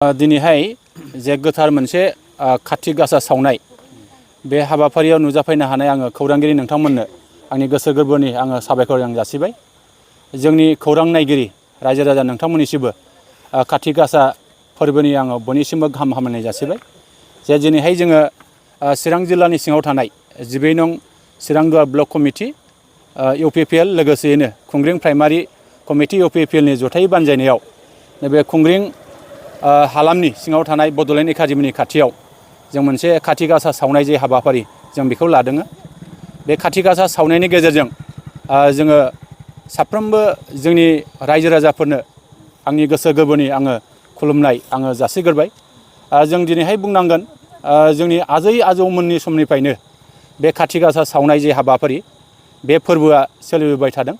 दिनैहाय जे गोथार मोनसे काति गासा सावनाय बे हाबाफारियाव नुजाफैनो हानाय आङो खौरांगिरि नोंथांमोननो आंनि गोसो गोरबोनि आङो साबायखर आं जासिबाय। जोंनि खौरां नायगिरि रायजो राजा नोंथांमोननिसिमबो काति गासा फोरबोनि आङो बयनिसिमबो गाहाम हामलायनाय जासिबाय। जे दिनैहाय जोङो चिरां जिल्लानि सिङाव थानाय 12 नं चिरां दुवार ब्लक कमिटि UPPL लोगोसेयैनो खुंग्रिं प्राइमारि कमिटि UPPL नि जथाय बानजायनायाव नैबे खुंग्रिं हालामनि सिङाव थानाय बड'लेण्ड एकाडेमिनि खाथियाव जों मोनसे काति गासा सावनाय जे हाबाफारि जों बेखौ लादों। बे काति गासा सावनायनि गेजेरजों जोङो साफ्रोमबो जोंनि रायजो राजाफोरनो आंनि गोसो गोरबोनि आङो खुलुमनाय आङो जासिग्रोबाय। जों दिनैहाय बुंनांगोन जोंनि आजै आजौमोननि समनिफ्रायनो बे काति गासा सावनाय जे हाबाफारि बे फोरबोआ सोलिबोबाय थादों।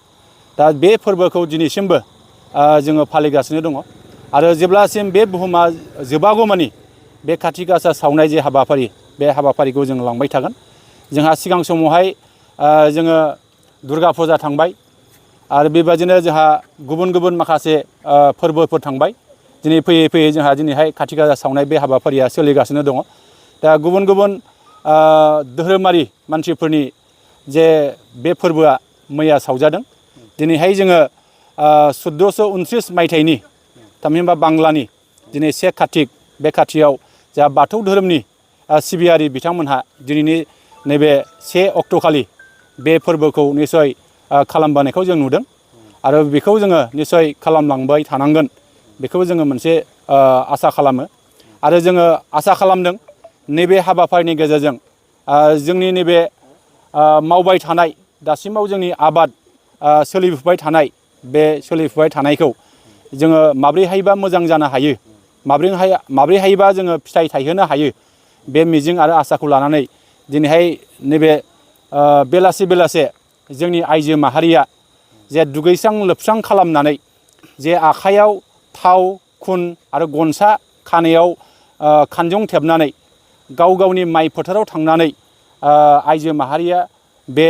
दा बे फोरबोखौ दिनैसिमबो जोङो फालिगासिनो दङ आरो जेब्लासिम बे बुहुमा जोबागौमानि बे काति गासा सावनाय जे हाबाफारि बे हाबाफारिखौ जों लांबाय थागोन। जोंहा सिगां समावहाय जोङो दुर्गा फुजा थांबाय आरो बेबादिनो जोंहा गुबुन गुबुन माखासे फोरबोफोर थांबाय। दिनै फैयै फैयै जोंहा दिनैहाय काति गासा सावनाय बे हाबाफारिया सोलिगासिनो दङ। दा गुबुन गुबुन धोरोमारि मानसिफोरनि जे बे फोरबोआ मैया सावजादों। दिनैहाय जोङो 1429 मायथाइनि थामहिनबा बांलानि दिनै 1 कार्तिक बे खाथियाव जा बाथौ धोरोमनि सिबियारि बिथांमोनहा दिनैनि नैबे 1 अक्ट'खालि बे फोरबोखौ निस्सय खालामबोनायखौ जों नुदों आरो बेखौ जोङो निस्सय खालामलांबाय थानांगोन बेखौ जोङो मोनसे आसा खालामो आरो जोङो आसा खालामदों नैबे हाबाफारिनि गेजेरजों जोंनि नैबे मावबाय थानाय दासिमाव जोंनि आबाद सोलिफुबाय थानाय बे सोलिफुबाय थानायखौ जोङो माब्रैहायबा मोजां जानो हायो, माब्रैहायबा जोङो फिथाइ थायहोनो हायो, बे मिजिं आरो आसाखौ लानानै दिनैहाय नैबे बेलासे बेलासे जोंनि आइजो माहारिया जे दुगैस्रां लोबस्रां खालामनानै जे आखाइयाव थाव खुन आरो गनसा खानायाव खानजं थेबनानै गाव गावनि माइ फोथाराव थांनानै आइजो माहारिया बे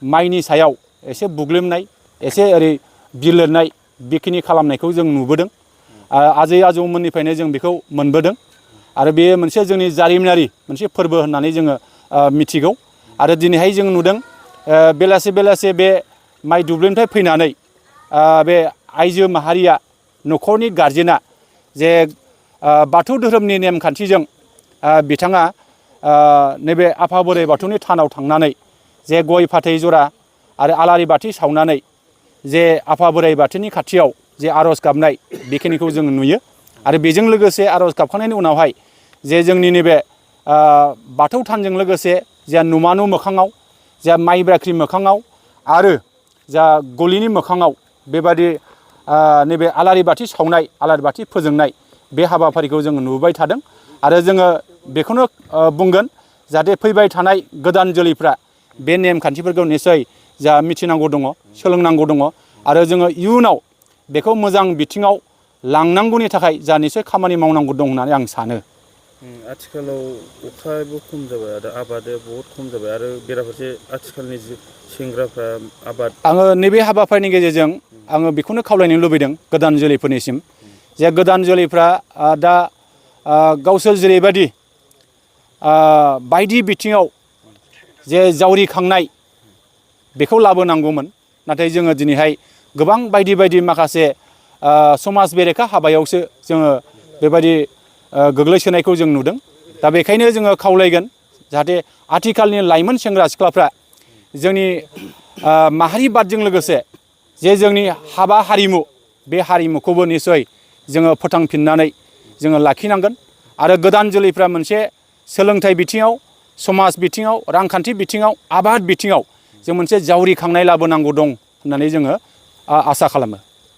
माइनि सायाव एसे बुग्लेमनाय एसे ओरै बिलिरनाय बेखिनि खालामनायखौ जों नुबोदों। आजै आजौमोननिफ्रायनो जों बेखौ मोनबोदों आरो बेयो मोनसे जोंनि जारिमिनारि मोनसे फोरबो होननानै जोङो मिथिगौ। आरो दिनैहाय जों नुदों बेलासे बेलासे बे माइ दुब्लिनिफ्राय फैनानै बे आइजो माहारिया न'खरनि गारजेना जे बाथौ धोरोमनि नेमखान्थिजों बिथाङा नैबे आफा बोराइ बाथौनि थानाव थांनानै जे गय फाथै जरा आरो आलारि बाथि सावनानै जे आफा बोराइ बाथौनि खाथियाव जे आर'ज गाबनाय बेखिनिखौ जों नुयो आरो बेजों लोगोसे आर'ज गाबखांनायनि उनावहाय जे जोंनि नैबे बाथौ थानजों लोगोसे जा नमा न' मोखाङाव जा माइ बाख्रि मोखाङाव आरो जा गलिनि मोखाङाव बेबादि नैबे आलारि बाथि सावनाय आलारि बाथि फोजोंनाय बे हाबाफारिखौ जोङो नुबाय थादों आरो जोङो बेखौनो बुंगोन जाहाथे फैबाय थानाय गोदान जोलैफ्रा बे नेमखान्थिफोरखौ निस्सय जा मिथिनांगौ दङ, सोलोंनांगौ दङ आरो जोङो इयुनाव बेखौ मोजां बिथिङाव लांनांगौनि थाखाय जा निस्सय खामानि मावनांगौ दं होननानै आं सानो। आथिखालाव अखाबो खम जाबाय आरो आबादा बहुद खम जाबाय आरो बेराफारसे आथिखालनि सेंग्राफ्रा आबाद आङो नैबे हाबाफारिनि गेजेरजों आङो बेखौनो खावलायनो लुबैदों गोदान जोलैफोरनिसिम जे गोदान जोलैफ्रा दा गावसोर जेरैबायदि बायदि बिथिङाव जे जावरिखांनाय बेखौ लाबोनांगौमोन, नाथाय जोङो दिनैहाय गोबां बायदि बायदि माखासे समाज बेरेखा हाबायावसो जोङो बेबायदि गोग्लैसोनायखौ जों नुदों। दा बेखायनो जोङो खावलायगोन जाहाथे आथिखालनि लाइमोन सेंग्रा सिख्लाफ्रा जोंनि माहारिबादजों लोगोसे जे जोंनि हाबा हारिमु बे हारिमुखौबो निस्सय जोङो फोथांफिननानै जोङो लाखिनांगोन आरो गोदान जोलैफ्रा मोनसे सोलोंथाइ बिथिङाव, समाज बिथिङाव, रांखान्थि बिथिङाव, आबाद बिथिङाव जों मोनसे जावरिखांनाय लाबोनांगौ दं होननानै जोङो आसा खालामो।